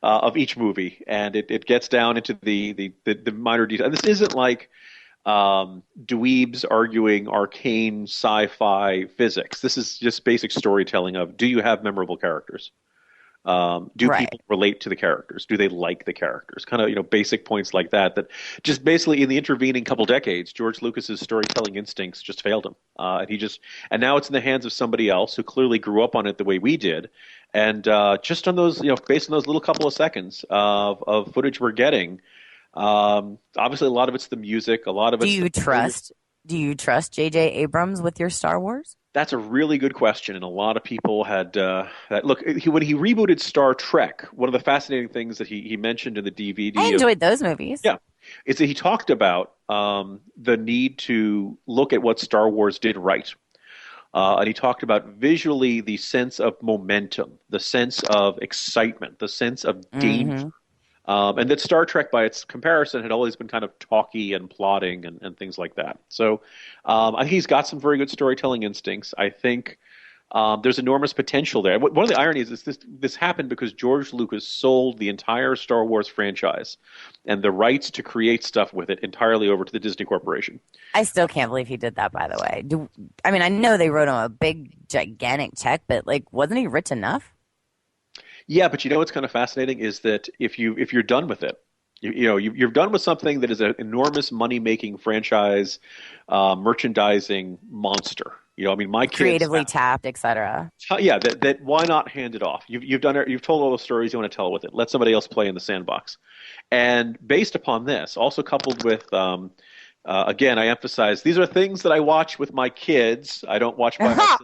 of each movie, and it gets down into the minor details. And this isn't like dweebs arguing arcane sci-fi physics. This is just basic storytelling of, do you have memorable characters? Do Right. people relate to the characters? Do they like the characters? Kind of, basic points like that. That just basically in the intervening couple decades, George Lucas's storytelling instincts just failed him, and now it's in the hands of somebody else who clearly grew up on it the way we did, and just on those, based on those little couple of seconds of footage we're getting, obviously a lot of it's the music, a lot of Do it's you trust? Do you trust J.J. Abrams with your Star Wars? That's a really good question, and a lot of people had look. When he rebooted Star Trek, one of the fascinating things that he mentioned in the DVD, I enjoyed those movies. yeah, is that he talked about the need to look at what Star Wars did right, and he talked about visually the sense of momentum, the sense of excitement, the sense of danger. And that Star Trek, by its comparison, had always been kind of talky and plotting and things like that. So I think he's got some very good storytelling instincts. I think there's enormous potential there. One of the ironies is this happened because George Lucas sold the entire Star Wars franchise and the rights to create stuff with it entirely over to the Disney Corporation. I still can't believe he did that, by the way. I know they wrote him a big, gigantic check, but wasn't he rich enough? Yeah, but what's kind of fascinating is that if you're done with it, you're done with something that is an enormous money-making franchise, merchandising monster. My kids Creatively tapped, etc. yeah, that why not hand it off? You've done it. You've told all the stories you want to tell with it. Let somebody else play in the sandbox. And based upon this, also coupled with again, I emphasize these are things that I watch with my kids. I don't watch by myself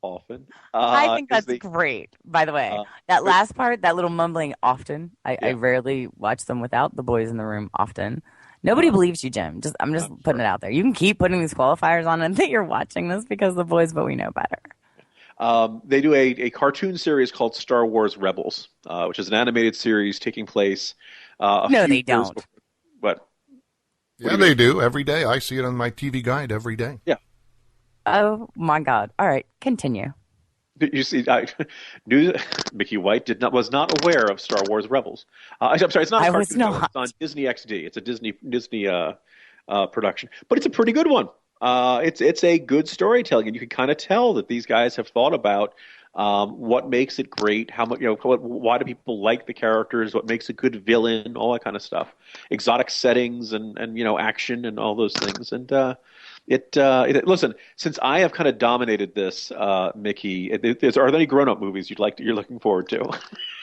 often. I think that's great, by the way. That last part, that little mumbling, often. I rarely watch them without the boys in the room, often. Nobody believes you, Jim. I'm just putting it out there. You can keep putting these qualifiers on and that you're watching this because the boys, but we know better. They do a cartoon series called Star Wars Rebels, which is an animated series taking place. No, they don't. What? Yeah, they do every day. I see it on my TV guide every day. Yeah. Oh my God! All right, continue. You see, Mickey White was not aware of Star Wars Rebels. I'm sorry, it's not. I was not. It's on Disney XD. It's a Disney production, but it's a pretty good one. It's a good storytelling, and you can kind of tell that these guys have thought about what makes it great, how much why do people like the characters, what makes a good villain, all that kind of stuff, exotic settings and action and all those things, and. Listen, since I have kind of dominated this, Mickey, are there any grown-up movies you're looking forward to?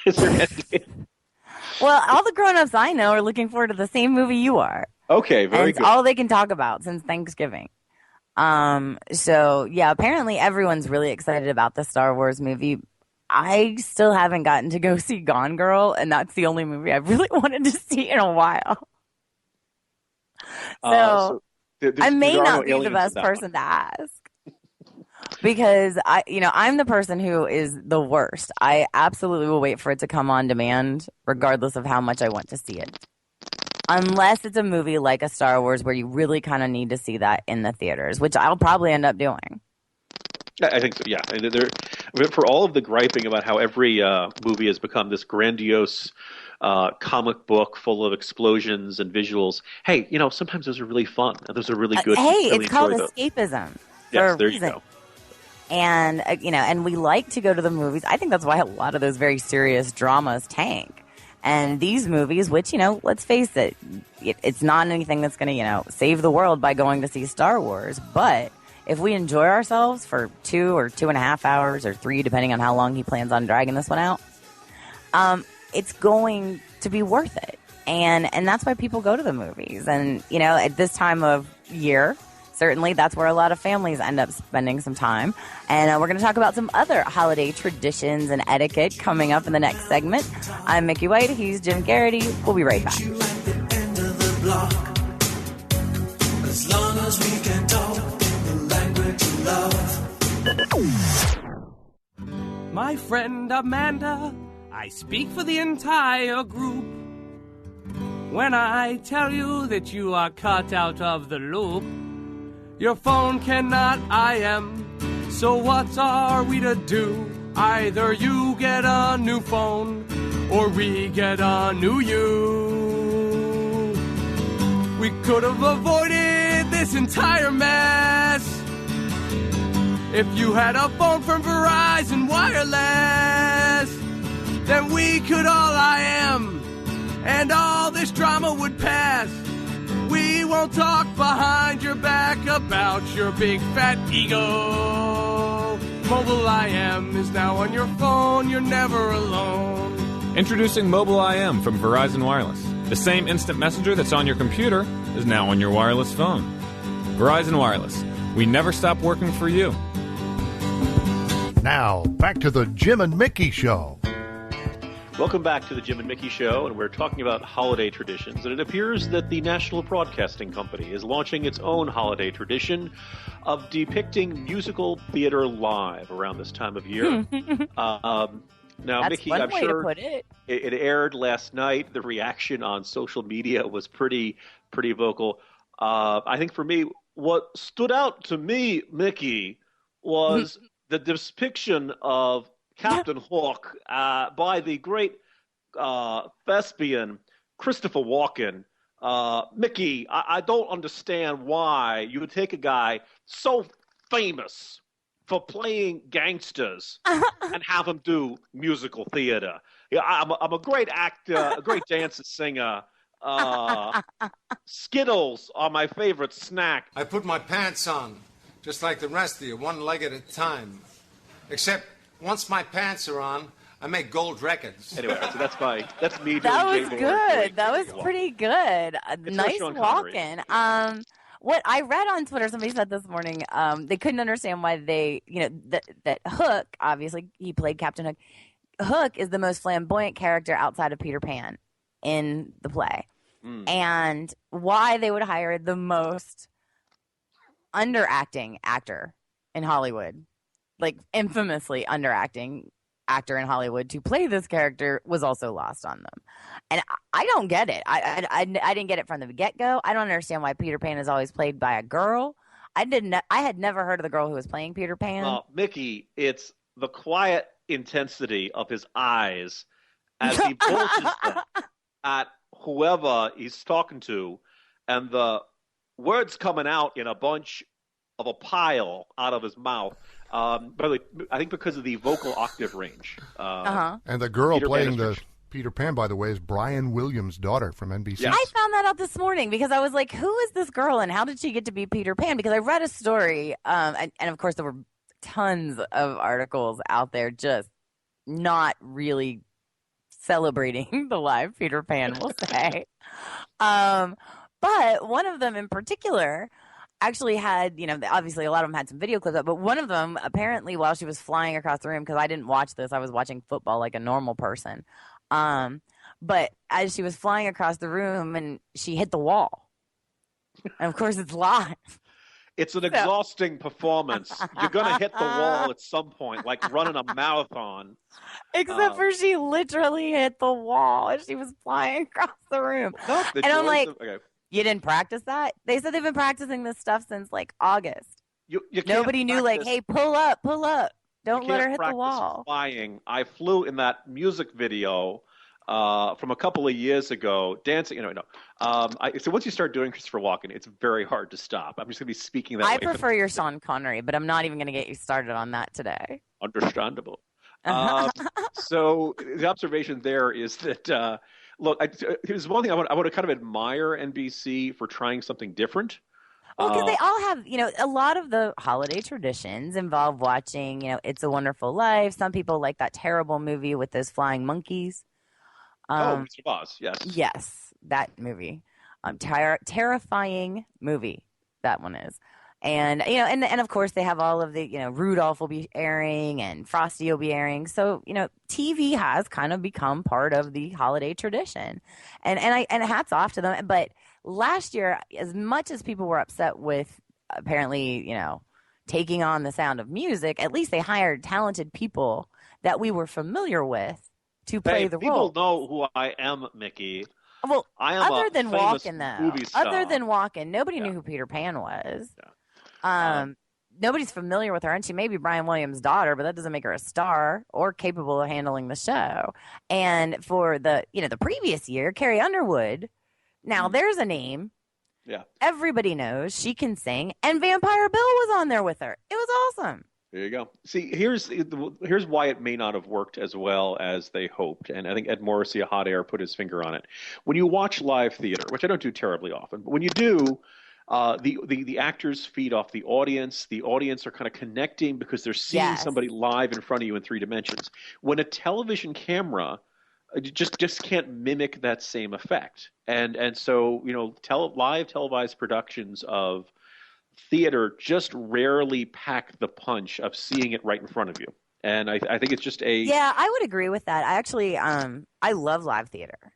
Is there any? Well, all the grown-ups I know are looking forward to the same movie you are. Okay, very it's good. all they can talk about since Thanksgiving. So yeah, apparently everyone's really excited about the Star Wars movie. I still haven't gotten to go see Gone Girl, and that's the only movie I've really wanted to see in a while. So I may not be the best person to ask because I'm the person who is the worst. I absolutely will wait for it to come on demand, regardless of how much I want to see it. Unless it's a movie like a Star Wars where you really kind of need to see that in the theaters, which I'll probably end up doing. I think so, yeah. And for all of the griping about how every movie has become this grandiose comic book full of explosions and visuals. Hey, sometimes those are really fun. And those are really good. Hey, really it's called those. escapism. Yes, there you go. And, and we like to go to the movies. I think that's why a lot of those very serious dramas tank. And these movies, which, let's face it, it's not anything that's going to, save the world by going to see Star Wars. But if we enjoy ourselves for 2 or 2.5 hours or 3, depending on how long he plans on dragging this one out, it's going to be worth it. And that's why people go to the movies. And, at this time of year, certainly that's where a lot of families end up spending some time. And we're going to talk about some other holiday traditions and etiquette coming up in the next segment. I'm Mickey White. He's Jim Garrity. We'll be right back. As long as we can talk the language of love. My friend Amanda, I speak for the entire group when I tell you that you are cut out of the loop. Your phone cannot IM, so what are we to do? Either you get a new phone or we get a new you. We could have avoided this entire mess if you had a phone from Verizon Wireless. Then we could all I am, and all this drama would pass. We won't talk behind your back about your big fat ego. Mobile IM is now on your phone, you're never alone. Introducing Mobile IM from Verizon Wireless. The same instant messenger that's on your computer is now on your wireless phone. Verizon Wireless. We never stop working for you. Now, back to the Jim and Mickey Show. Welcome back to the Jim and Mickey Show, and we're talking about holiday traditions. And it appears that the National Broadcasting Company is launching its own holiday tradition of depicting musical theater live around this time of year. Now, That's Mickey, one I'm way sure to put it. it aired last night. The reaction on social media was pretty vocal. I think for me, what stood out to me, Mickey, was the depiction of Captain Hook by the great thespian Christopher Walken. Mickey, I don't understand why you would take a guy so famous for playing gangsters and have him do musical theater. Yeah, I'm a great actor, a great dancer, singer. Skittles are my favorite snack. I put my pants on, just like the rest of you, one leg at a time. Except once my pants are on, I make gold records. Anyway, so that's me doing That was Jay good. That was pretty good. Nice Sean Connery. walking. What I read on Twitter, somebody said this morning, they couldn't understand why that Hook, obviously he played Captain Hook. Hook is the most flamboyant character outside of Peter Pan in the play. And why they would hire the most underacting actor in Hollywood, like infamously underacting actor in Hollywood, to play this character was also lost on them. And I don't get it. I didn't get it from the get-go. I don't understand why Peter Pan is always played by a girl. I had never heard of the girl who was playing Peter Pan. Mickey, it's the quiet intensity of his eyes as he bulges them at whoever he's talking to, and the words coming out in a bunch of a pile out of his mouth. By the way, I think because of the vocal octave range. And the girl playing the Peter Pan, by the way, is Brian Williams' daughter from NBC. Yes. I found that out this morning because I was like, who is this girl and how did she get to be Peter Pan? Because I read a story, and of course there were tons of articles out there just not really celebrating the live Peter Pan, we'll say. But one of them in particular actually had, obviously a lot of them had some video clips up, but one of them apparently while she was flying across the room, because I didn't watch this, I was watching football like a normal person. But as she was flying across the room and she hit the wall, and of course it's live. It's an exhausting performance. You're going to hit the wall at some point, like running a marathon. Except for she literally hit the wall as she was flying across the room. And I'm like, you didn't practice that? They said they've been practicing this stuff since like August. You Nobody knew, like, hey, pull up. Don't let her hit the wall. Flying. I flew in that music video from a couple of years ago, dancing. So once you start doing Christopher Walken, it's very hard to stop. I'm just going to be speaking that way. I prefer your Sean Connery, but I'm not even going to get you started on that today. Understandable. So the observation there is that, look, here's one thing I want to kind of admire NBC for trying something different. Well, because they all have, a lot of the holiday traditions involve watching, It's a Wonderful Life. Some people like that terrible movie with those flying monkeys. Mr. Boss, yes. Yes, that movie. Terrifying movie, that one is. And, and of course they have all of the, Rudolph will be airing and Frosty will be airing. So, TV has kind of become part of the holiday tradition. And hats off to them. But last year, as much as people were upset with apparently, taking on the Sound of Music, at least they hired talented people that we were familiar with to play the role. People know who I am, Mickey. Well, I am other than Walken, though. Movie star. Other than Walken, nobody knew who Peter Pan was. Yeah. nobody's familiar with her, and she may be Brian Williams' daughter, but that doesn't make her a star or capable of handling the show. And for the previous year, Carrie Underwood, now there's a name. Yeah. Everybody knows she can sing, and Vampire Bill was on there with her. It was awesome. There you go. See, here's why it may not have worked as well as they hoped, and I think Ed Morrissey, a hot air, put his finger on it. When you watch live theater, which I don't do terribly often, but when you do, the actors feed off the audience. The audience are kind of connecting because they're seeing somebody live in front of you in 3 dimensions. When a television camera just can't mimic that same effect, and so live televised productions of theater just rarely pack the punch of seeing it right in front of you. And I think it's just I would agree with that. I actually I love live theater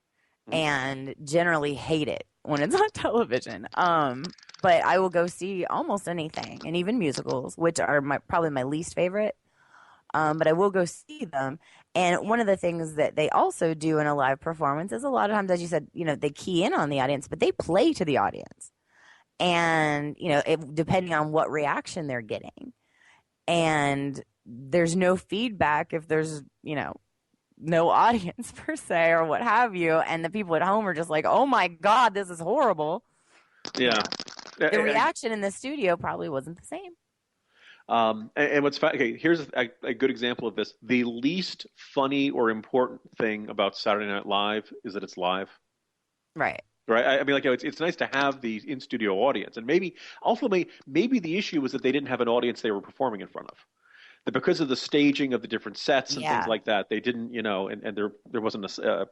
and generally hate it when it's on television. But I will go see almost anything, and even musicals, which are probably my least favorite. But I will go see them. And one of the things that they also do in a live performance is a lot of times, as you said, they key in on the audience, but they play to the audience. And, depending on what reaction they're getting. And there's no feedback if there's, no audience per se or what have you. And the people at home are just like, oh, my God, this is horrible. Yeah. The reaction in the studio probably wasn't the same. And what's here's a good example of this. The least funny or important thing about Saturday Night Live is that it's live. Right. Right. I mean, it's nice to have the in-studio audience, and maybe the issue was that they didn't have an audience they were performing in front of. That because of the staging of the different sets and things like that, they didn't, and there wasn't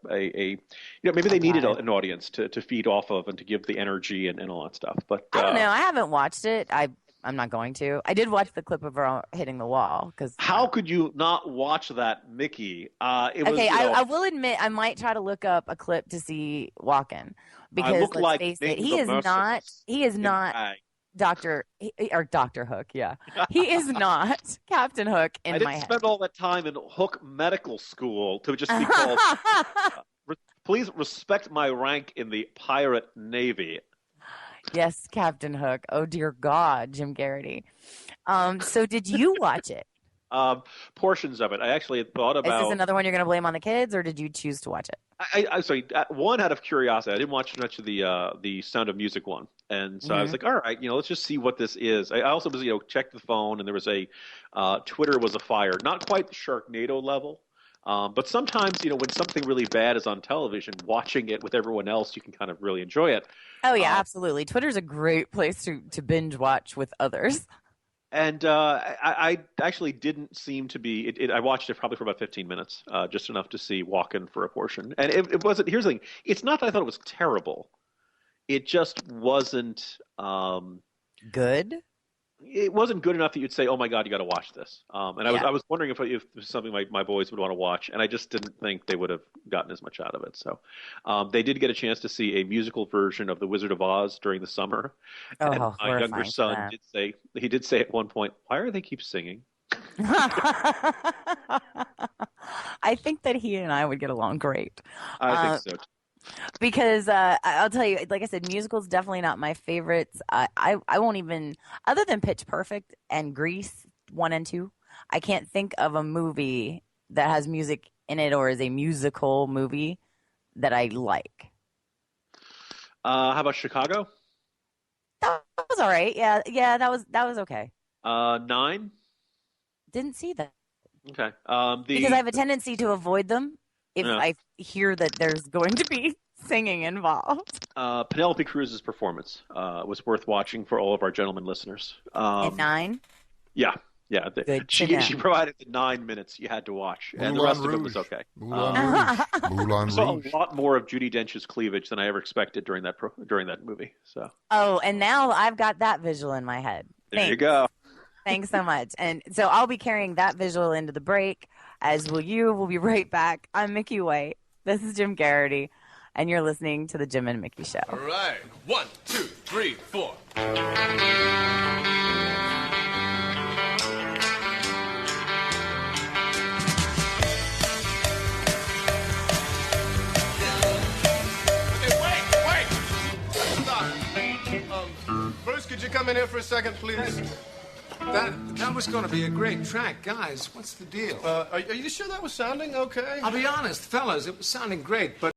maybe they needed an audience to feed off of and to give the energy and all that stuff. But I don't know. I haven't watched it. I'm not going to. I did watch the clip of her hitting the wall. How could you not watch that, Mickey? I will admit I might try to look up a clip to see Walken, because let's face it, he is not Dr. Hook. Yeah, he is not Captain Hook in my head. I didn't spend all that time in Hook Medical School to just be called. Please respect my rank in the pirate navy. Yes, Captain Hook. Oh, dear God, Jim Garrity. So did you watch it? Portions of it. I actually had thought about... Is this another one you're going to blame on the kids, or did you choose to watch it? I'm sorry. One, out of curiosity. I didn't watch much of the Sound of Music one. And so I was like, all right, let's just see what this is. I also was, checked the phone, and there was Twitter was afire. Not quite the Sharknado level. But sometimes, when something really bad is on television, watching it with everyone else, you can kind of really enjoy it. Oh, yeah, absolutely. Twitter's a great place to binge watch with others. And I actually didn't seem to be I watched it probably for about 15 minutes, just enough to see Walken for a portion. And it wasn't – here's the thing. It's not that I thought it was terrible. It just wasn't good? It wasn't good enough that you'd say, "Oh my God, you got to watch this." And I was wondering if it was something my boys would want to watch, and I just didn't think they would have gotten as much out of it. So they did get a chance to see a musical version of The Wizard of Oz during the summer. Oh, and my younger son did say at one point, "Why do they keep singing?" I think that he and I would get along great. I think so too. Because I'll tell you, like I said, musicals definitely not my favorites. I won't even, other than Pitch Perfect and Grease 1 and 2, I can't think of a movie that has music in it or is a musical movie that I like. How about Chicago? That was all right. Yeah, that was okay. 9? Didn't see that. Okay. Because I have a tendency to avoid them if I hear that there's going to be singing involved. Penelope Cruz's performance was worth watching for all of our gentlemen listeners. At 9? Yeah. Good. She provided the 9 minutes you had to watch, and the rest of it was okay. Moulin Rouge. Saw a lot more of Judi Dench's cleavage than I ever expected during that movie. So. Oh, and now I've got that visual in my head. There you go. Thanks so much. And so I'll be carrying that visual into the break, as will you. We'll be right back. I'm Mickey White. This is Jim Garrity, and you're listening to The Jim and Mickey Show. All right. 1, 2, 3, 4. Hey, wait! Stop. First, could you come in here for a second, please? That was going to be a great track. Guys, what's the deal? Are you sure that was sounding okay? I'll be honest, fellas, it was sounding great, but